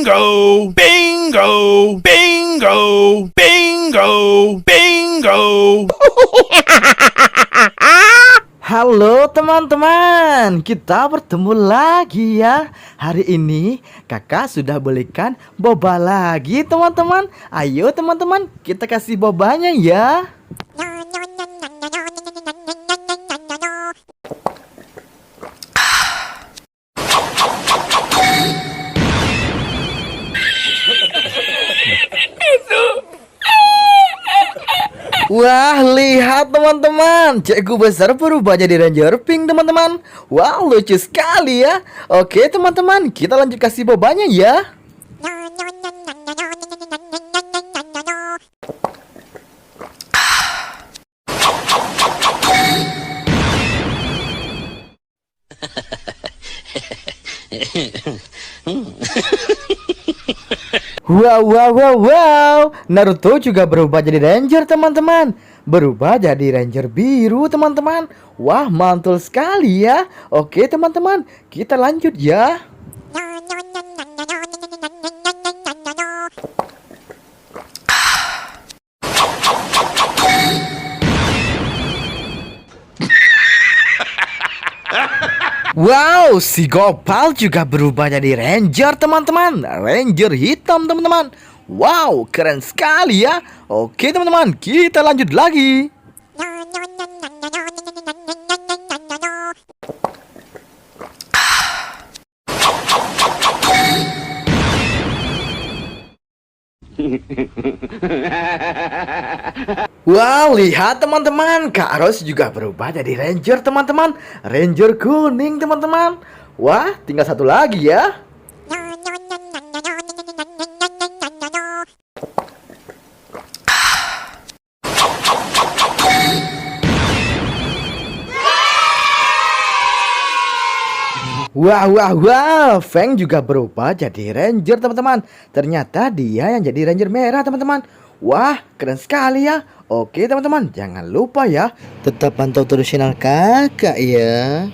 Bingo! Bingo! Bingo! Bingo! Bingo! Halo teman-teman, kita bertemu lagi ya. Hari ini kakak sudah belikan boba lagi teman-teman. Ayo teman-teman, kita kasih bobanya ya. Wah, lihat teman-teman, cikgu besar berubah jadi Ranger Pink teman-teman. Wah, lucu sekali ya. Oke teman-teman, kita lanjut kasih bobanya ya. Wow, Naruto juga berubah jadi Ranger teman-teman. Berubah jadi Ranger biru teman-teman. Wah, mantul sekali ya. Oke teman-teman, kita lanjut ya. Wow, si Gopal juga berubah jadi Ranger teman-teman. Ranger hitam teman-teman. Wow, keren sekali ya. Oke teman-teman, kita lanjut lagi. Wow, lihat teman-teman, Kak Ros juga berubah jadi Ranger teman-teman. Ranger kuning teman-teman. Wah, tinggal satu lagi ya. Wah, Feng juga berubah jadi Ranger teman-teman. Ternyata dia yang jadi Ranger merah teman-teman. Wah, keren sekali ya. Oke teman-teman, jangan lupa ya, tetap pantau terus channel kakak ya.